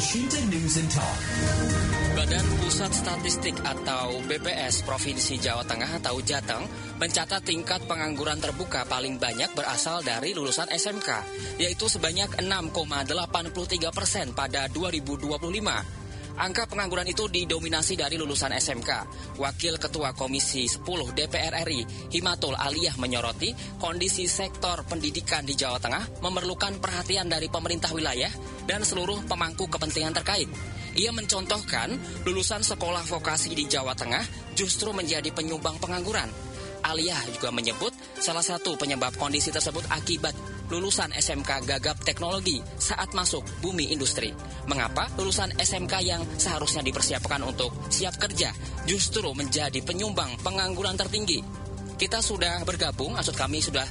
Elshinta News and Talk. Badan Pusat Statistik atau BPS Provinsi Jawa Tengah atau Jateng mencatat tingkat pengangguran terbuka paling banyak berasal dari lulusan SMK, yaitu sebanyak 6,83% pada 2025. Angka pengangguran itu didominasi dari lulusan SMK. Wakil Ketua Komisi 10 DPR RI, Himatul Aliyah menyoroti kondisi sektor pendidikan di Jawa Tengah memerlukan perhatian dari pemerintah wilayah dan seluruh pemangku kepentingan terkait. Ia mencontohkan lulusan sekolah vokasi di Jawa Tengah justru menjadi penyumbang pengangguran. Aliyah juga menyebut salah satu penyebab kondisi tersebut akibat lulusan SMK gagap teknologi saat masuk bumi industri. Mengapa lulusan SMK yang seharusnya dipersiapkan untuk siap kerja justru menjadi penyumbang pengangguran tertinggi? Kita sudah bergabung, maksud kami sudah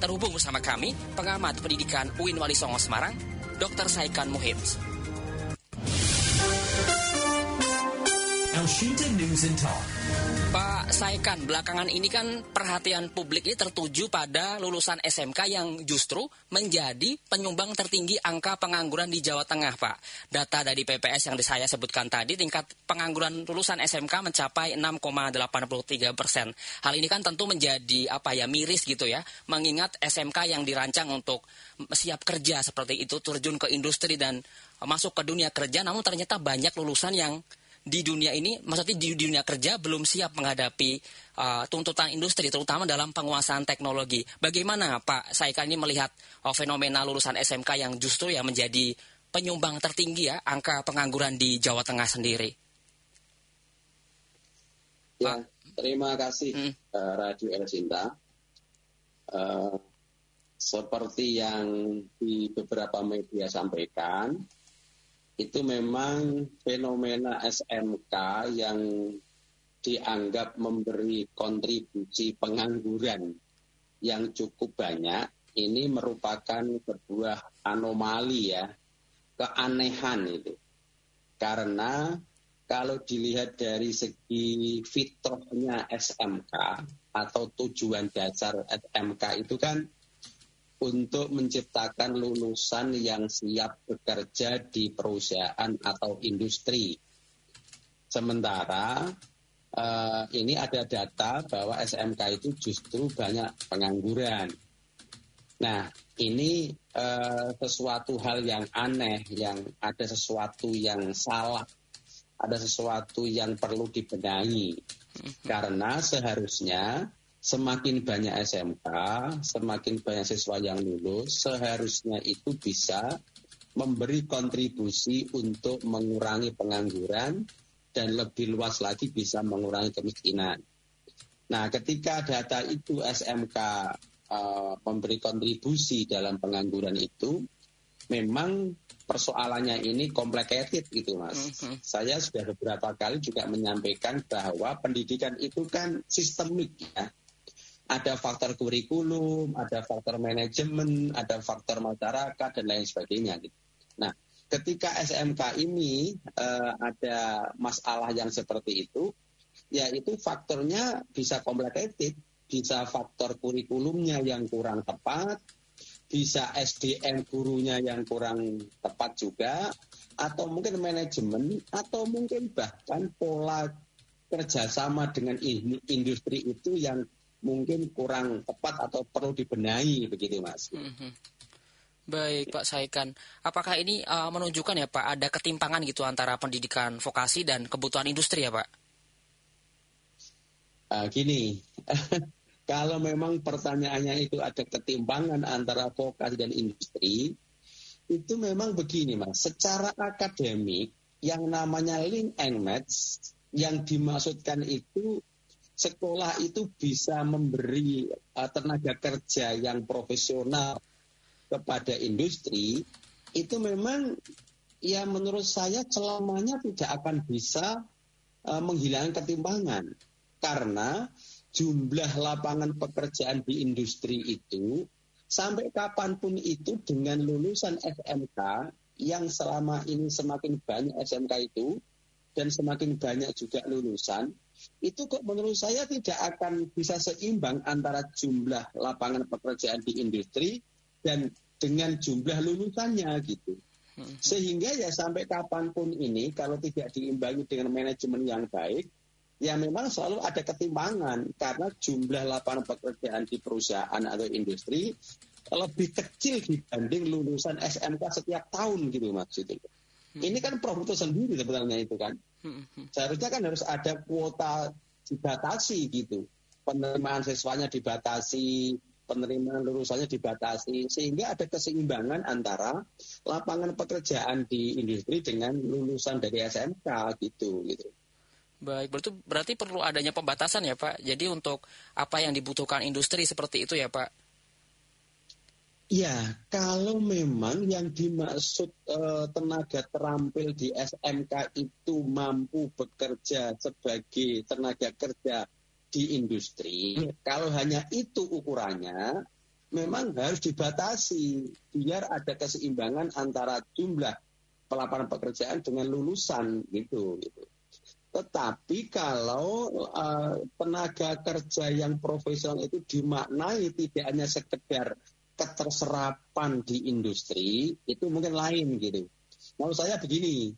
terhubung bersama kami, pengamat pendidikan UIN Wali Songo Semarang, Dr. Saikan Muhibs. Elshinta News and Talk. Pak Saikan, belakangan ini kan perhatian publik ini tertuju pada lulusan SMK yang justru menjadi penyumbang tertinggi angka pengangguran di Jawa Tengah, Pak. Data dari PPS yang saya sebutkan tadi, tingkat pengangguran lulusan SMK mencapai 6,83%. Hal ini kan tentu menjadi miris gitu ya, mengingat SMK yang dirancang untuk siap kerja seperti itu, terjun ke industri dan masuk ke dunia kerja, namun ternyata banyak lulusan yang di dunia ini, maksudnya di dunia kerja belum siap menghadapi tuntutan industri, terutama dalam penguasaan teknologi. Bagaimana Pak Saikan ini melihat fenomena lulusan SMK yang justru ya menjadi penyumbang tertinggi ya angka pengangguran di Jawa Tengah sendiri? Ya, terima kasih Radio Elshinta. Seperti yang di beberapa media sampaikan, itu memang fenomena SMK yang dianggap memberi kontribusi pengangguran yang cukup banyak. Ini merupakan sebuah anomali ya, keanehan itu. Karena kalau dilihat dari segi fitrahnya SMK atau tujuan dasar SMK itu kan untuk menciptakan lulusan yang siap bekerja di perusahaan atau industri. Sementara ini ada data bahwa SMK itu justru banyak pengangguran. Nah, ini sesuatu hal yang aneh, yang ada sesuatu yang salah, ada sesuatu yang perlu dibenahi. Karena seharusnya semakin banyak SMK, semakin banyak siswa yang lulus, seharusnya itu bisa memberi kontribusi untuk mengurangi pengangguran dan lebih luas lagi bisa mengurangi kemiskinan. Nah, ketika data itu SMK memberi kontribusi dalam pengangguran itu, memang persoalannya ini complicated gitu Mas. Saya sudah beberapa kali juga menyampaikan bahwa pendidikan itu kan sistemik ya. Ada faktor kurikulum, ada faktor manajemen, ada faktor masyarakat, dan lain sebagainya. Gitu. Nah, ketika SMK ini ada masalah yang seperti itu, ya itu faktornya bisa complicated, bisa faktor kurikulumnya yang kurang tepat, bisa SDM gurunya yang kurang tepat juga, atau mungkin manajemen, atau mungkin bahkan pola kerjasama dengan industri itu yang mungkin kurang tepat atau perlu dibenahi begitu Mas. Baik Pak Saikan, apakah ini menunjukkan ya Pak ada ketimpangan gitu antara pendidikan vokasi dan kebutuhan industri ya Pak? Gini, kalau memang pertanyaannya itu ada ketimpangan antara vokasi dan industri, itu memang begini Mas, secara akademik yang namanya link and match yang dimaksudkan itu sekolah itu bisa memberi tenaga kerja yang profesional kepada industri, itu memang ya menurut saya selamanya tidak akan bisa menghilangkan ketimpangan. Karena jumlah lapangan pekerjaan di industri itu sampai kapanpun itu dengan lulusan SMK yang selama ini semakin banyak SMK itu dan semakin banyak juga lulusan, itu kok menurut saya tidak akan bisa seimbang antara jumlah lapangan pekerjaan di industri dan dengan jumlah lulusannya gitu. Sehingga ya sampai kapanpun ini kalau tidak diimbangi dengan manajemen yang baik, ya memang selalu ada ketimpangan karena jumlah lapangan pekerjaan di perusahaan atau industri lebih kecil dibanding lulusan SMK setiap tahun gitu Mas itu. Ini kan problem tersendiri sebenarnya itu kan. Seharusnya kan harus ada kuota dibatasi gitu. Penerimaan siswanya dibatasi, penerimaan lulusannya dibatasi, sehingga ada keseimbangan antara lapangan pekerjaan di industri dengan lulusan dari SMK gitu. Baik, berarti perlu adanya pembatasan ya Pak. Jadi untuk apa yang dibutuhkan industri seperti itu ya Pak? Ya, kalau memang yang dimaksud tenaga terampil di SMK itu mampu bekerja sebagai tenaga kerja di industri, kalau hanya itu ukurannya, memang harus dibatasi biar ada keseimbangan antara jumlah lapangan pekerjaan dengan lulusan gitu. Tetapi kalau tenaga kerja yang profesional itu dimaknai tidak hanya sekedar keterserapan di industri, itu mungkin lain gitu. Maksud saya begini,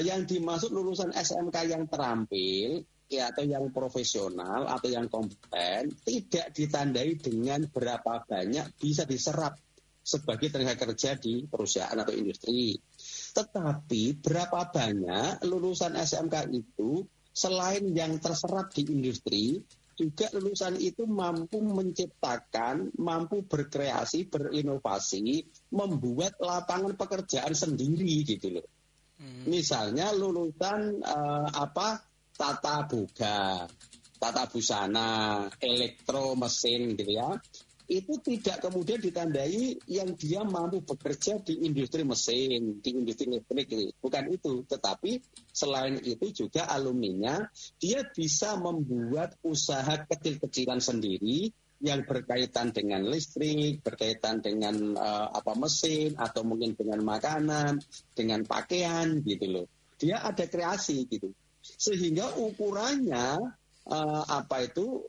yang dimaksud lulusan SMK yang terampil ya, atau yang profesional atau yang kompeten tidak ditandai dengan berapa banyak bisa diserap sebagai tenaga kerja di perusahaan atau industri. Tetapi berapa banyak lulusan SMK itu selain yang terserap di industri, juga lulusan itu mampu menciptakan, mampu berkreasi, berinovasi, membuat lapangan pekerjaan sendiri gitu loh. Misalnya lulusan tata boga, tata busana, elektro mesin gitu ya. Itu tidak kemudian ditandai yang dia mampu bekerja di industri mesin, di industri listrik gitu. Bukan itu, tetapi selain itu juga alumninya dia bisa membuat usaha kecil-kecilan sendiri yang berkaitan dengan listrik, berkaitan dengan mesin atau mungkin dengan makanan, dengan pakaian gitu loh. Dia ada kreasi gitu. Sehingga ukurannya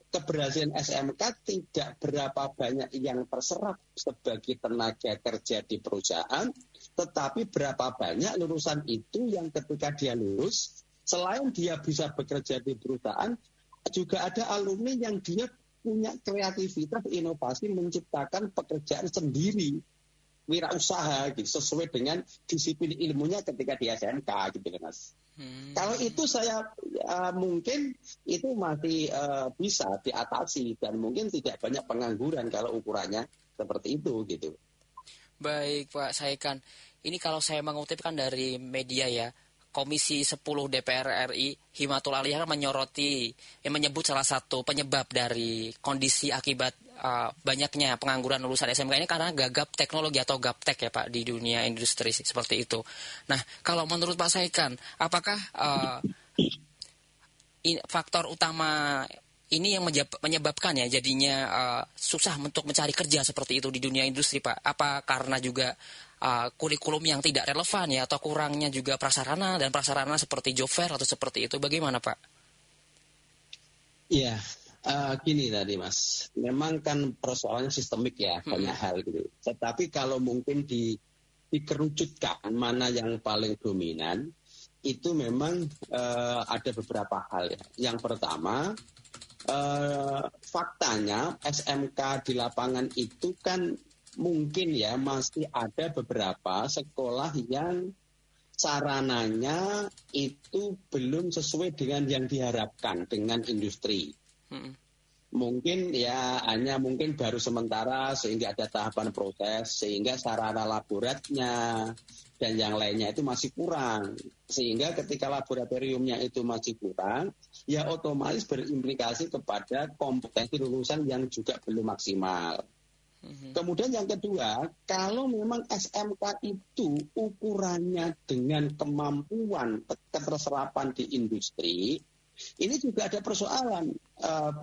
keberhasilan SMK tidak berapa banyak yang terserap sebagai tenaga kerja di perusahaan, tetapi berapa banyak lulusan itu yang ketika dia lulus, selain dia bisa bekerja di perusahaan, juga ada alumni yang dia punya kreativitas, inovasi, menciptakan pekerjaan sendiri, wirausaha gitu, sesuai dengan disiplin ilmunya ketika di SMK gitu Mas. Kalau itu saya mungkin itu masih bisa diatasi dan mungkin tidak banyak pengangguran kalau ukurannya seperti itu gitu. Baik Pak Saikan, ini kalau saya mengutipkan dari media ya, Komisi 10 DPR RI Himatul Aliyah menyoroti, menyebut salah satu penyebab dari kondisi akibat banyaknya pengangguran lulusan SMK ini karena gagap teknologi atau gaptek ya Pak di dunia industri seperti itu. Nah, kalau menurut Pak Saikan, apakah faktor utama ini yang menyebabkan ya jadinya susah untuk mencari kerja seperti itu di dunia industri Pak? Apa karena juga kurikulum yang tidak relevan ya, atau kurangnya juga prasarana seperti job fair atau seperti itu, bagaimana Pak? Iya, gini tadi Mas, memang kan persoalannya sistemik ya, banyak hal gitu. Tetapi kalau mungkin dikerucutkan mana yang paling dominan, itu memang ada beberapa hal ya. Yang pertama, faktanya SMK di lapangan itu kan mungkin ya masih ada beberapa sekolah yang sarananya itu belum sesuai dengan yang diharapkan dengan industri. Mungkin ya hanya mungkin baru sementara sehingga ada tahapan proses, sehingga sarana laboratnya dan yang lainnya itu masih kurang. Sehingga ketika laboratoriumnya itu masih kurang, ya otomatis berimplikasi kepada kompetensi lulusan yang juga belum maksimal. Kemudian yang kedua, kalau memang SMK itu ukurannya dengan kemampuan keterserapan di industri, ini juga ada persoalan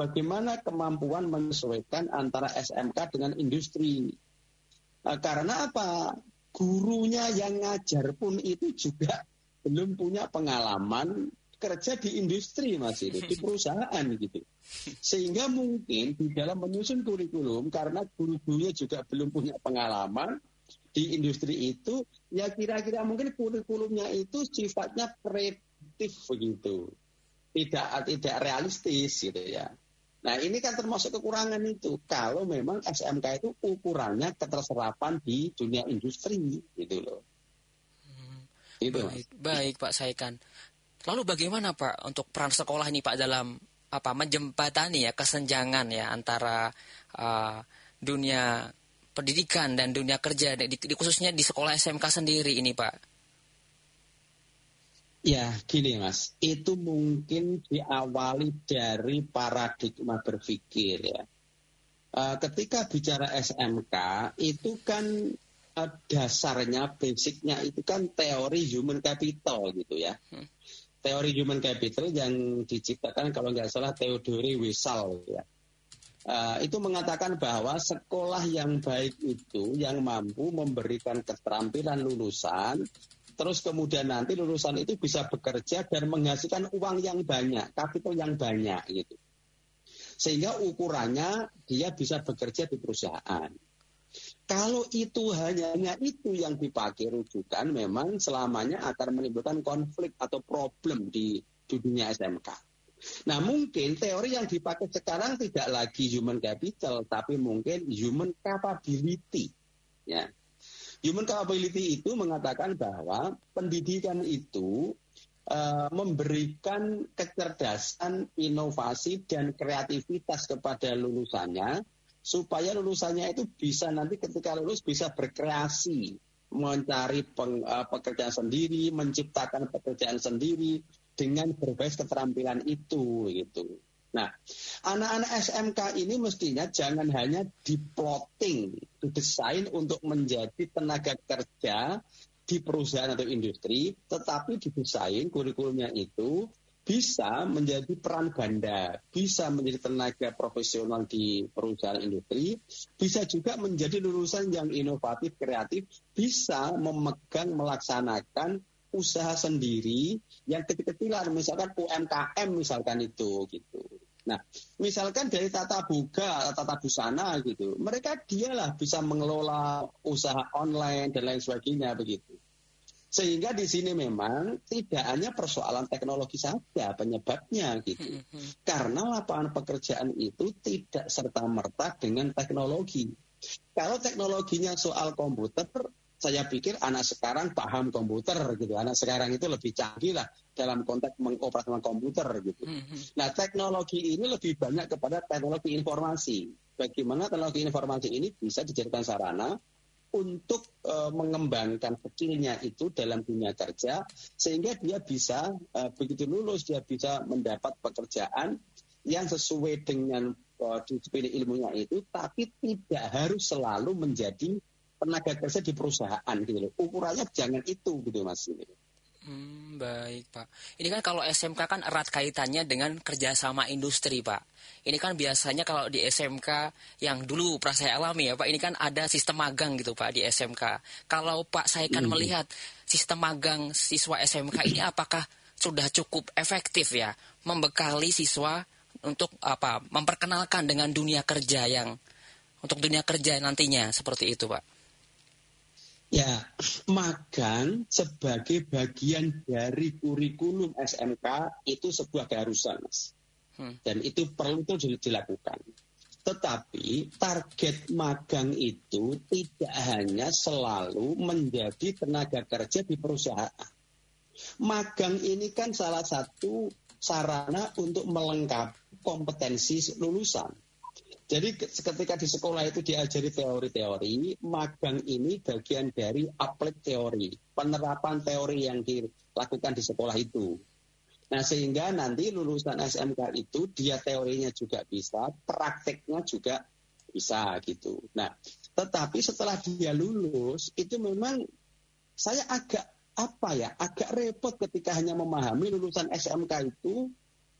bagaimana kemampuan menyesuaikan antara SMK dengan industri. Karena apa? Gurunya yang ngajar pun itu juga belum punya pengalaman kerja di industri Mas itu, di perusahaan gitu. Sehingga mungkin di dalam menyusun kurikulum karena guru-gurunya juga belum punya pengalaman, di industri itu ya kira-kira mungkin kurikulumnya itu sifatnya preventif begitu, tidak realistis gitu ya. Nah ini kan termasuk kekurangan itu kalau memang SMK itu ukurannya keterserapan di dunia industri gitu loh. Gitu, baik Pak Saikan. Lalu bagaimana Pak untuk peran sekolah ini Pak dalam menjembatani ya kesenjangan ya antara dunia pendidikan dan dunia kerja khususnya di sekolah SMK sendiri ini Pak? Ya gini Mas, itu mungkin diawali dari paradigma berpikir ya. Ketika bicara SMK itu kan dasarnya, basicnya itu kan teori human capital gitu ya. Teori human capital yang diciptakan kalau nggak salah Theodore Wessel ya. Itu mengatakan bahwa sekolah yang baik itu yang mampu memberikan keterampilan lulusan, terus kemudian nanti lulusan itu bisa bekerja dan menghasilkan uang yang banyak, kapital yang banyak gitu. Sehingga ukurannya dia bisa bekerja di perusahaan. Kalau itu hanya itu yang dipakai rujukan, memang selamanya akan menimbulkan konflik atau problem di dunia SMK. Nah mungkin teori yang dipakai sekarang tidak lagi human capital, tapi mungkin human capability. Ya. Human capability itu mengatakan bahwa pendidikan itu memberikan kecerdasan, inovasi, dan kreativitas kepada lulusannya, supaya lulusannya itu bisa nanti ketika lulus bisa berkreasi, mencari pekerjaan sendiri, menciptakan pekerjaan sendiri dengan berbagai keterampilan itu gitu. Nah, anak-anak SMK ini mestinya jangan hanya diplotting, didesain untuk menjadi tenaga kerja di perusahaan atau industri, tetapi didesain kurikulumnya itu bisa menjadi peran ganda, bisa menjadi tenaga profesional di perusahaan industri, bisa juga menjadi lulusan yang inovatif, kreatif, bisa memegang, melaksanakan usaha sendiri yang kecil-kecilan, misalkan UMKM misalkan itu gitu. Nah, misalkan dari tata boga, tata busana gitu, mereka dialah bisa mengelola usaha online dan lain sebagainya begitu. Sehingga di sini memang tidak hanya persoalan teknologi saja penyebabnya gitu. Karena lapangan pekerjaan itu tidak serta-merta dengan teknologi. Kalau teknologinya soal komputer, saya pikir anak sekarang paham komputer gitu. Anak sekarang itu lebih canggih lah dalam konteks mengoperasikan komputer gitu. Nah, teknologi ini lebih banyak kepada teknologi informasi. Bagaimana teknologi informasi ini bisa dijadikan sarana untuk mengembangkan skillnya itu dalam dunia kerja, sehingga dia bisa begitu lulus dia bisa mendapat pekerjaan yang sesuai dengan disiplin ilmunya itu, tapi tidak harus selalu menjadi tenaga kerja di perusahaan gitu loh. Ukurannya jangan itu gitu Mas. Baik Pak. Ini kan kalau SMK kan erat kaitannya dengan kerjasama industri Pak. Ini kan biasanya kalau di SMK yang dulu pernah saya alami ya Pak, ini kan ada sistem magang gitu Pak di SMK. Kalau Pak saya kan melihat sistem magang siswa SMK ini apakah sudah cukup efektif ya membekali siswa untuk memperkenalkan dengan dunia kerja yang untuk dunia kerja nantinya seperti itu Pak. Ya, magang sebagai bagian dari kurikulum SMK itu sebuah keharusan, Mas. Dan itu perlu dilakukan. Tetapi target magang itu tidak hanya selalu menjadi tenaga kerja di perusahaan. Magang ini kan salah satu sarana untuk melengkapi kompetensi lulusan. Jadi ketika di sekolah itu diajari teori-teori, magang ini bagian dari applied teori, penerapan teori yang dilakukan di sekolah itu. Nah sehingga nanti lulusan SMK itu dia teorinya juga bisa, prakteknya juga bisa gitu. Nah tetapi setelah dia lulus itu memang saya agak repot ketika hanya memahami lulusan SMK itu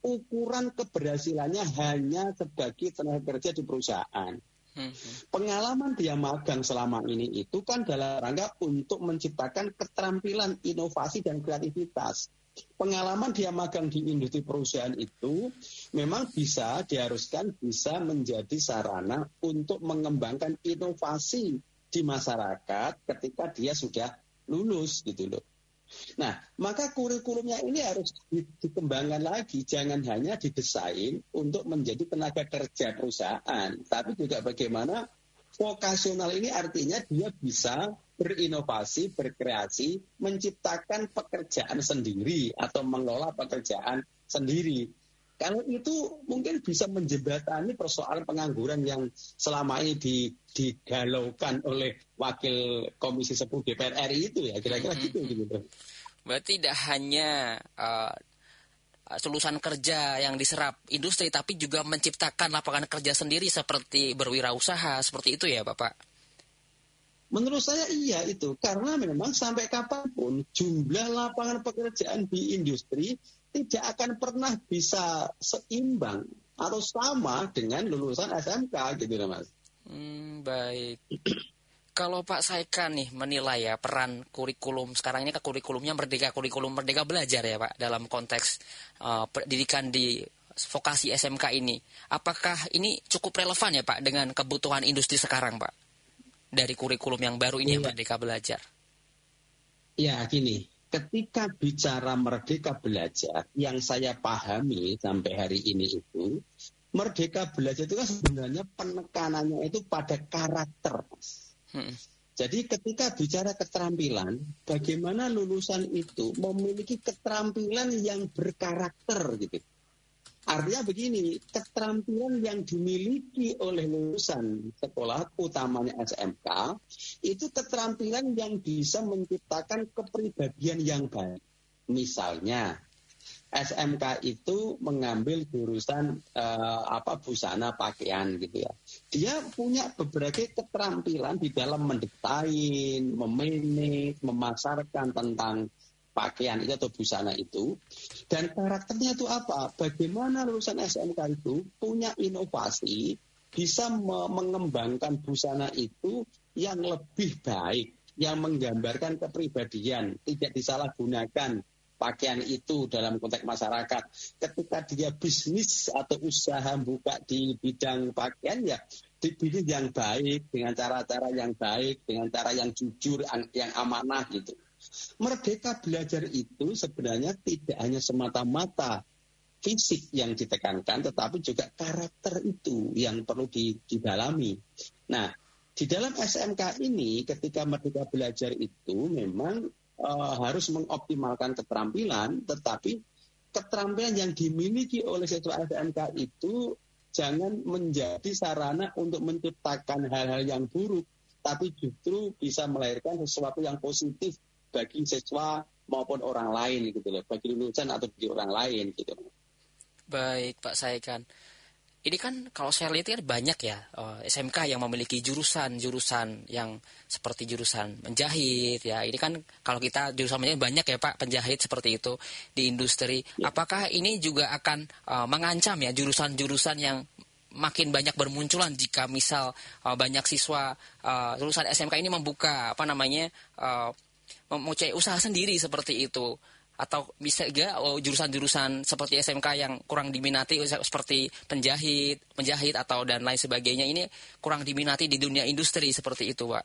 ukuran keberhasilannya hanya sebagai tenaga kerja di perusahaan. Pengalaman dia magang selama ini itu kan dalam rangka untuk menciptakan keterampilan, inovasi, dan kreativitas. Pengalaman dia magang di industri perusahaan itu memang diharuskan bisa menjadi sarana untuk mengembangkan inovasi di masyarakat ketika dia sudah lulus gitu loh. Nah, maka kurikulumnya ini harus dikembangkan lagi, jangan hanya didesain untuk menjadi tenaga kerja perusahaan, tapi juga bagaimana vokasional ini artinya dia bisa berinovasi, berkreasi, menciptakan pekerjaan sendiri atau mengelola pekerjaan sendiri. Kalau itu mungkin bisa menjembatani persoalan pengangguran yang selama ini digalaukan oleh Wakil Komisi 10 DPR RI itu ya, kira-kira gitu. Berarti tidak hanya lulusan kerja yang diserap industri, tapi juga menciptakan lapangan kerja sendiri seperti berwirausaha, seperti itu ya Bapak? Menurut saya iya itu, karena memang sampai kapanpun jumlah lapangan pekerjaan di industri tidak akan pernah bisa seimbang atau sama dengan lulusan SMK gitu loh Mas. Baik. Kalau Pak Saikan nih menilai ya peran kurikulum sekarang ini, kurikulumnya kurikulum Merdeka Belajar ya Pak dalam konteks pendidikan di vokasi SMK ini, apakah ini cukup relevan ya Pak dengan kebutuhan industri sekarang Pak dari kurikulum yang baru ini Merdeka Belajar? Ya gini, ketika bicara Merdeka Belajar yang saya pahami sampai hari ini itu, Merdeka Belajar itu kan sebenarnya penekanannya itu pada karakter. Jadi ketika bicara keterampilan, bagaimana lulusan itu memiliki keterampilan yang berkarakter gitu. Artinya begini, keterampilan yang dimiliki oleh lulusan sekolah utamanya SMK itu keterampilan yang bisa menciptakan kepribadian yang baik. Misalnya SMK itu mengambil jurusan busana pakaian gitu ya. Dia punya berbagai keterampilan di dalam mendesain, memanage, memasarkan tentang pakaian itu atau busana itu. Dan karakternya itu apa? Bagaimana lulusan SMK itu punya inovasi, bisa mengembangkan busana itu yang lebih baik, yang menggambarkan kepribadian, tidak disalahgunakan pakaian itu dalam konteks masyarakat. Ketika dia bisnis atau usaha buka di bidang pakaian ya dipilih yang baik, dengan cara-cara yang baik, dengan cara yang jujur, yang amanah gitu. Merdeka Belajar itu sebenarnya tidak hanya semata-mata fisik yang ditekankan, tetapi juga karakter itu yang perlu didalami. Nah, di dalam SMK ini ketika Merdeka Belajar itu memang harus mengoptimalkan keterampilan, tetapi keterampilan yang dimiliki oleh siswa SMK itu jangan menjadi sarana untuk menciptakan hal-hal yang buruk, tapi justru bisa melahirkan sesuatu yang positif bagi siswa maupun orang lain gitu loh, bagi lulusan atau bagi orang lain gitu. Baik Pak Saikan. Ini kan kalau saya lihat kan banyak ya SMK yang memiliki jurusan yang seperti jurusan menjahit ya. Ini kan kalau kita jurusan menjahit banyak ya Pak penjahit seperti itu di industri. Ya. Apakah ini juga akan mengancam ya jurusan-jurusan yang makin banyak bermunculan jika misal banyak siswa lulusan SMK ini membuka memulai usaha sendiri seperti itu? Atau bisa juga jurusan-jurusan seperti SMK yang kurang diminati seperti penjahit atau dan lain sebagainya ini kurang diminati di dunia industri seperti itu, Pak.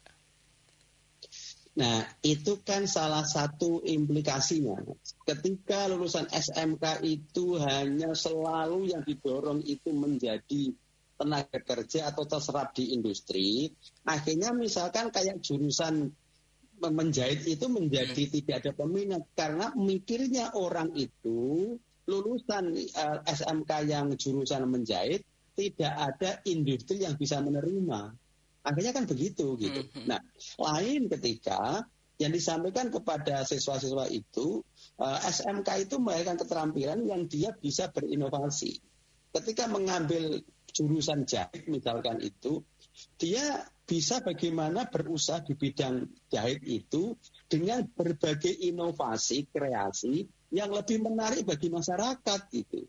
Nah, itu kan salah satu implikasinya. Ketika lulusan SMK itu hanya selalu yang didorong itu menjadi tenaga kerja atau terserap di industri, akhirnya misalkan kayak jurusan menjahit itu menjadi tidak ada peminat karena mikirnya orang itu lulusan SMK yang jurusan menjahit tidak ada industri yang bisa menerima. Akhirnya kan begitu gitu. Nah, lain ketika yang disampaikan kepada siswa-siswa itu SMK itu melahirkan keterampilan yang dia bisa berinovasi. Ketika mengambil jurusan jahit misalkan itu, dia bisa bagaimana berusaha di bidang jahit itu dengan berbagai inovasi, kreasi yang lebih menarik bagi masyarakat gitu.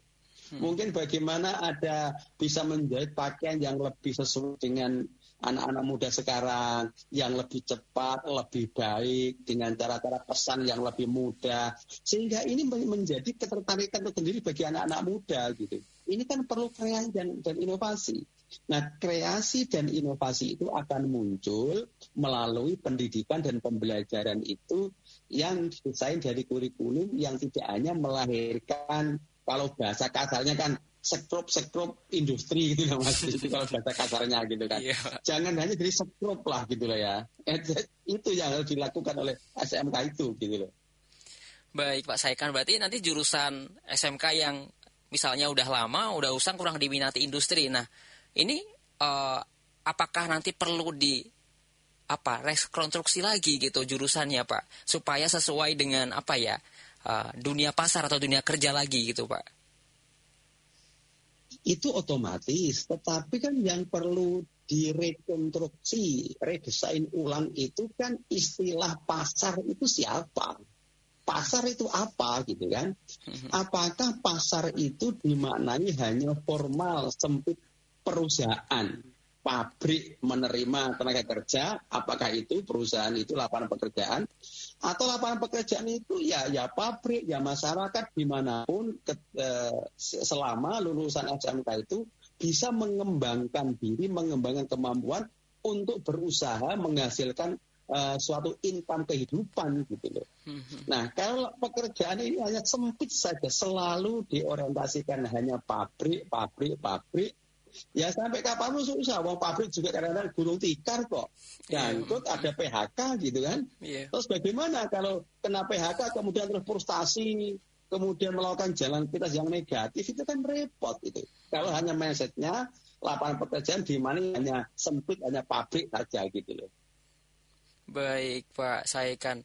Mungkin bagaimana ada bisa menjahit pakaian yang lebih sesuai dengan anak-anak muda sekarang, yang lebih cepat, lebih baik, dengan cara-cara pesan yang lebih mudah. Sehingga ini menjadi ketertarikan tersendiri bagi anak-anak muda gitu. Ini kan perlu kreasi dan inovasi. Nah, kreasi dan inovasi itu akan muncul melalui pendidikan dan pembelajaran itu yang desain dari kurikulum yang tidak hanya melahirkan, kalau bahasa kasarnya kan sekrup industri gitu loh Mas, itu kalau bahasa kasarnya gitu kan. Jangan hanya jadi sekrup lah gitu loh ya. Itu yang harus dilakukan oleh SMK itu gitu loh. Baik Pak Saikan, berarti nanti jurusan SMK yang misalnya udah lama, udah usang kurang diminati industri. Nah, ini apakah nanti perlu rekonstruksi lagi gitu jurusannya Pak, supaya sesuai dengan dunia pasar atau dunia kerja lagi gitu Pak? Itu otomatis, tetapi kan yang perlu direkonstruksi, redesain ulang itu kan istilah pasar itu siapa? Pasar itu apa gitu kan? Apakah pasar itu dimaknai hanya formal, sempit perusahaan, pabrik menerima tenaga kerja, apakah itu perusahaan itu lapangan pekerjaan, atau lapangan pekerjaan itu ya pabrik, ya masyarakat dimanapun selama lulusan SMK itu bisa mengembangkan diri, mengembangkan kemampuan untuk berusaha menghasilkan suatu income kehidupan gitu loh. Nah, kalau pekerjaan ini hanya sempit saja, selalu diorientasikan hanya pabrik, ya sampai kapan susah. Wong pabrik juga kadang-kadang gulung tikar kok. Dan ada PHK gitu kan. Terus bagaimana kalau kena PHK kemudian terus frustasi, kemudian melakukan jalan pintas yang negatif, itu kan repot itu. Kalau hanya mindsetnya lapangan pekerjaan di mana hanya sempit, hanya pabrik saja gitu loh. Baik Pak Saikan.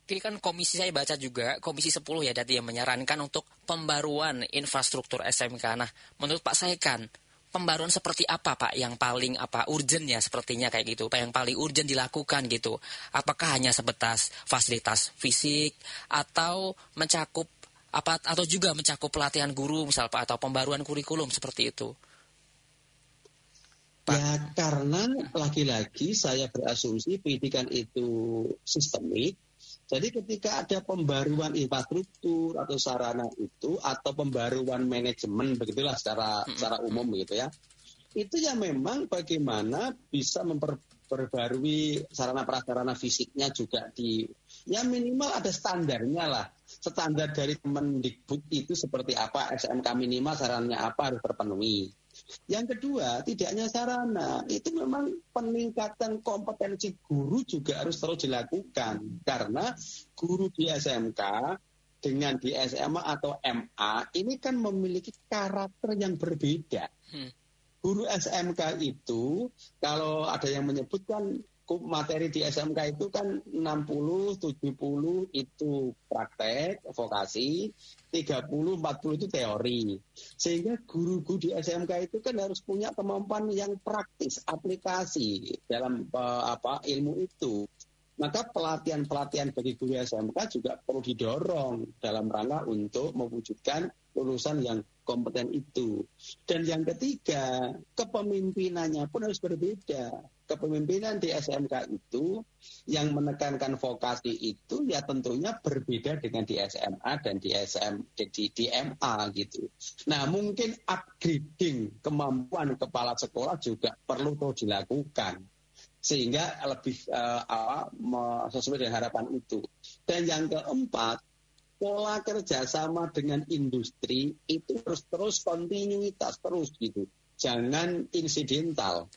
Ini kan saya baca juga, Komisi 10 ya tadi yang menyarankan untuk pembaruan infrastruktur SMK. Nah, menurut Pak Saikan, pembaruan seperti apa Pak yang paling urgent ya sepertinya kayak gitu, Pak, yang paling urgent dilakukan gitu? Apakah hanya sebatas fasilitas fisik atau mencakup atau juga mencakup pelatihan guru misal Pak, atau pembaruan kurikulum seperti itu? Pak. Ya karena lagi-lagi saya berasumsi pendidikan itu sistemik. Jadi ketika ada pembaruan infrastruktur atau sarana itu atau pembaruan manajemen begitulah secara umum begitu ya. Itu ya memang bagaimana bisa memperbarui sarana prasarana fisiknya juga ya minimal ada standarnya lah. Standar dari Kemendikbud itu seperti apa, SMK minimal sarannya apa harus terpenuhi. Yang kedua, tidak hanya sarana, itu memang peningkatan kompetensi guru juga harus terus dilakukan. Karena guru di SMK dengan di SMA atau MA ini kan memiliki karakter yang berbeda. Guru SMK itu, kalau ada yang menyebutkan materi di SMK itu kan 60-70 itu praktek, vokasi, 30-40 itu teori. Sehingga guru-guru di SMK itu kan harus punya kemampuan yang praktis, aplikasi dalam ilmu itu. Maka pelatihan-pelatihan bagi guru SMK juga perlu didorong dalam rangka untuk mewujudkan lulusan yang kompeten itu. Dan yang ketiga, kepemimpinannya pun harus berbeda. Kepemimpinan di SMK itu yang menekankan vokasi itu ya tentunya berbeda dengan di SMA dan di MA gitu. Nah, mungkin upgrading kemampuan kepala sekolah juga perlu dilakukan sehingga lebih sesuai dengan harapan itu. Dan yang keempat, pola kerjasama dengan industri itu harus terus kontinuitas terus gitu. Jangan insidental.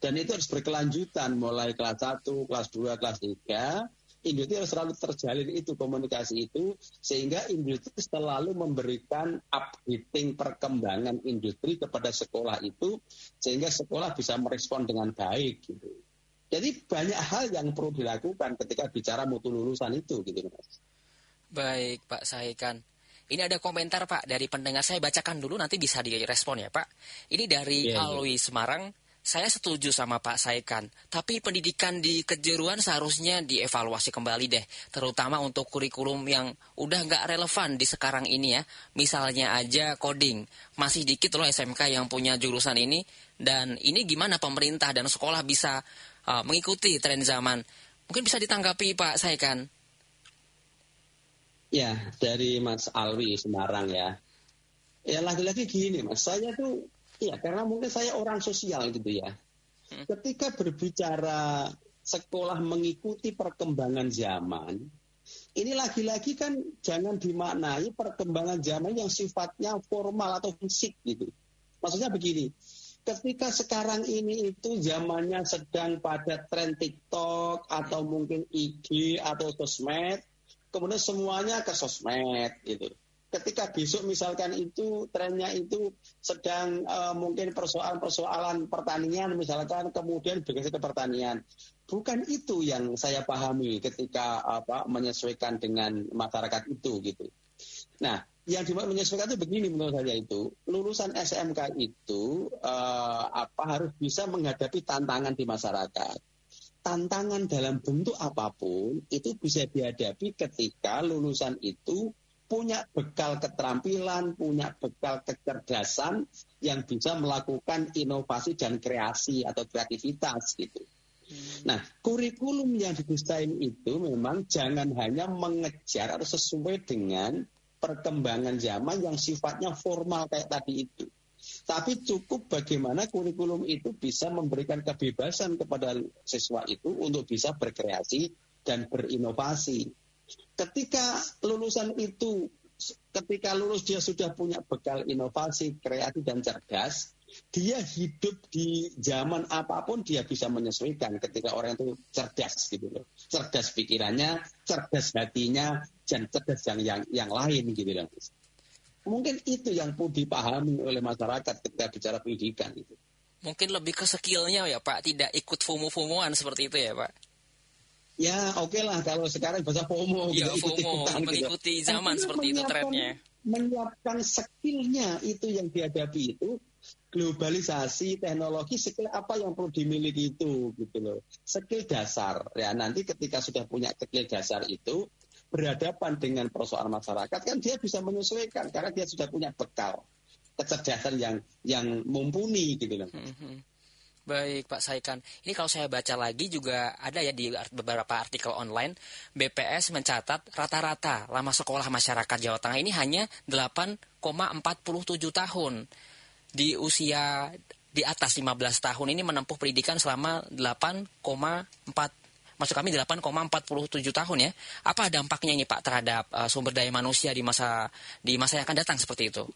Dan itu harus berkelanjutan mulai kelas 1, kelas 2, kelas 3. Industri harus selalu terjalin itu komunikasi itu sehingga industri selalu memberikan updating perkembangan industri kepada sekolah itu sehingga sekolah bisa merespon dengan baik gitu. Jadi banyak hal yang perlu dilakukan ketika bicara mutu lulusan itu gitu Mas. Baik Pak Saikan. Ini ada komentar Pak dari pendengar, saya bacakan dulu nanti bisa direspon ya Pak. Ini dari Alwi Semarang. Saya setuju sama Pak Saikan, tapi pendidikan di kejuruan seharusnya dievaluasi kembali deh, terutama untuk kurikulum yang udah nggak relevan di sekarang ini ya. Misalnya aja coding, masih dikit loh SMK yang punya jurusan ini, dan ini gimana pemerintah dan sekolah bisa mengikuti tren zaman. Mungkin bisa ditanggapi Pak Saikan. Ya, dari Mas Alwi Semarang ya. Ya lagi-lagi gini Mas, saya tuh Iya, karena mungkin saya orang sosial gitu ya. Ketika berbicara sekolah mengikuti perkembangan zaman, ini lagi-lagi kan jangan dimaknai perkembangan zaman yang sifatnya formal atau fisik gitu. Maksudnya begini, ketika sekarang ini itu zamannya sedang pada tren TikTok atau mungkin IG atau sosmed, kemudian semuanya ke sosmed gitu. Ketika besok misalkan itu trennya itu sedang mungkin persoalan pertanian misalkan, kemudian bergeser ke pertanian. Bukan itu yang saya pahami ketika menyesuaikan dengan masyarakat itu gitu. Nah, yang dimaksud menyesuaikan itu begini menurut saya, itu lulusan SMK itu harus bisa menghadapi tantangan di masyarakat. Tantangan dalam bentuk apapun itu bisa dihadapi ketika lulusan itu punya bekal keterampilan, punya bekal kecerdasan yang bisa melakukan inovasi dan kreasi atau kreativitas gitu. Nah, kurikulum yang didesain itu memang jangan hanya mengejar atau sesuai dengan perkembangan zaman yang sifatnya formal kayak tadi itu. Tapi cukup bagaimana kurikulum itu bisa memberikan kebebasan kepada siswa itu untuk bisa berkreasi dan berinovasi. Ketika lulusan itu, ketika lulus dia sudah punya bekal inovasi, kreatif dan cerdas, dia hidup di zaman apapun dia bisa menyesuaikan ketika orang itu cerdas gitu loh. Cerdas pikirannya, cerdas hatinya, dan cerdas yang lain gitu loh. Mungkin itu yang perlu dipahami oleh masyarakat ketika bicara pendidikan itu. Mungkin lebih ke skillnya ya Pak, tidak ikut FOMO-FOMOan seperti itu ya Pak. Ya oke lah kalau sekarang bahasa FOMO ya, gitu, FOMO, mengikuti gitu. Zaman seperti itu trennya. Menyiapkan skillnya itu yang dihadapi itu, globalisasi, teknologi, skill apa yang perlu dimiliki itu gitu loh. Skill dasar ya, nanti ketika sudah punya skill dasar itu berhadapan dengan persoalan masyarakat kan dia bisa menyesuaikan karena dia sudah punya bekal kecerdasan yang mumpuni gitu loh. Baik Pak Saikan, ini kalau saya baca lagi juga ada ya di beberapa artikel online, BPS mencatat rata-rata lama sekolah masyarakat Jawa Tengah ini hanya 8,47 tahun. Di usia di atas 15 tahun ini menempuh pendidikan selama 8,47 tahun ya. Apa dampaknya ini Pak terhadap sumber daya manusia di masa yang akan datang seperti itu?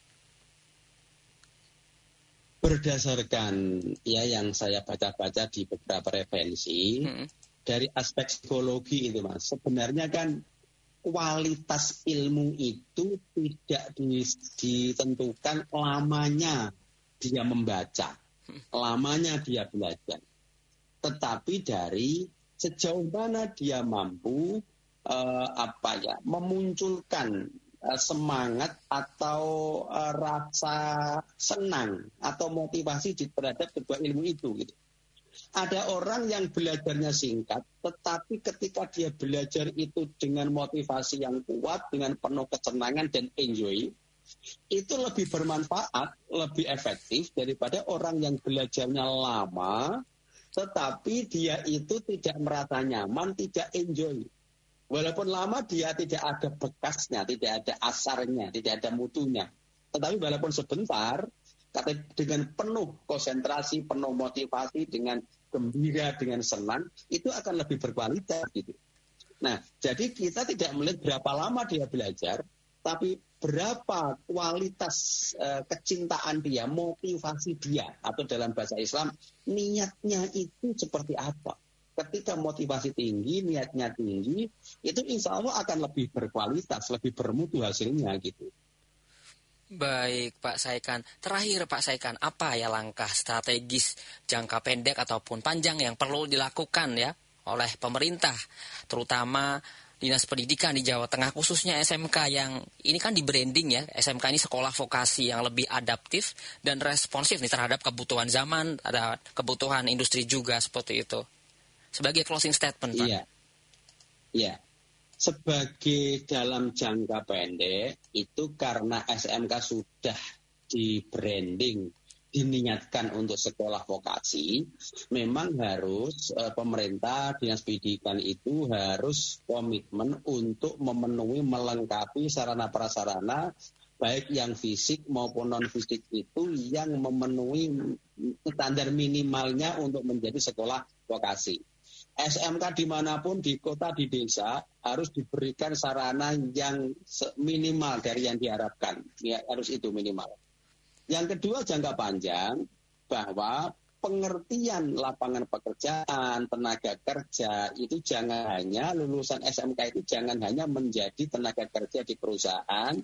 Berdasarkan ya yang saya baca-baca di beberapa referensi dari aspek psikologi itu Mas, sebenarnya kan kualitas ilmu itu tidak ditentukan lamanya dia membaca, lamanya dia belajar, tetapi dari sejauh mana dia mampu memunculkan semangat atau rasa senang atau motivasi terhadap sebuah ilmu itu gitu. Ada orang yang belajarnya singkat, tetapi ketika dia belajar itu dengan motivasi yang kuat, dengan penuh kesenangan dan enjoy, itu lebih bermanfaat, lebih efektif daripada orang yang belajarnya lama, tetapi dia itu tidak merasa nyaman, tidak enjoy. Walaupun lama dia tidak ada bekasnya, tidak ada asarnya, tidak ada mutunya. Tetapi walaupun sebentar, dengan penuh konsentrasi, penuh motivasi, dengan gembira, dengan senang, itu akan lebih berkualitas gitu. Nah, jadi kita tidak melihat berapa lama dia belajar, tapi berapa kualitas kecintaan dia, motivasi dia, atau dalam bahasa Islam, niatnya itu seperti apa. Ketika motivasi tinggi, niatnya tinggi, itu insya Allah akan lebih berkualitas, lebih bermutu hasilnya gitu. Baik Pak Saikan, terakhir Pak Saikan, apa ya langkah strategis jangka pendek ataupun panjang yang perlu dilakukan ya oleh pemerintah, terutama Dinas Pendidikan di Jawa Tengah, khususnya SMK yang ini kan di branding ya, SMK ini sekolah vokasi yang lebih adaptif dan responsif nih terhadap kebutuhan zaman, ada kebutuhan industri juga seperti itu. Sebagai closing statement, Pak. Iya. Sebagai dalam jangka pendek, itu karena SMK sudah di branding, diniatkan untuk sekolah vokasi, memang harus pemerintah, Dinas Pendidikan itu harus komitmen untuk memenuhi, melengkapi sarana prasarana baik yang fisik maupun non-fisik itu yang memenuhi standar minimalnya untuk menjadi sekolah vokasi. SMK dimanapun, di kota, di desa, harus diberikan sarana yang minimal dari yang diharapkan. Ya, harus itu minimal. Yang kedua, jangka panjang, bahwa pengertian lapangan pekerjaan, tenaga kerja, itu jangan hanya lulusan SMK itu jangan hanya menjadi tenaga kerja di perusahaan,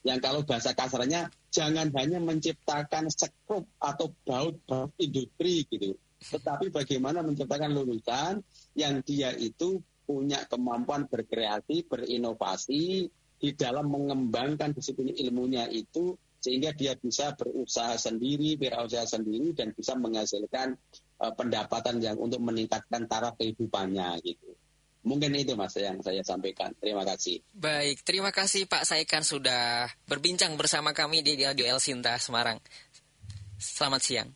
yang kalau bahasa kasarnya jangan hanya menciptakan sekrup atau baut-baut industri gitu. Tetapi bagaimana menciptakan lulusan yang dia itu punya kemampuan berkreasi, berinovasi di dalam mengembangkan disiplin ilmunya itu, sehingga dia bisa berusaha sendiri, berwirausaha sendiri, dan bisa menghasilkan pendapatan yang untuk meningkatkan taraf kehidupannya gitu. Mungkin itu Mas yang saya sampaikan. Terima kasih. Baik, terima kasih Pak Saikan sudah berbincang bersama kami di Radio El Sinta Semarang. Selamat siang.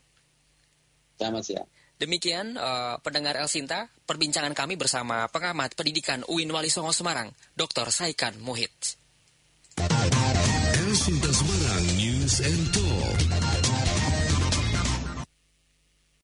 Selamat siang. Demikian pendengar El Sinta, perbincangan kami bersama pengamat pendidikan UIN Wali Songo Semarang, Dr. Saikan Muhid. El Sinta Semarang News and Talk.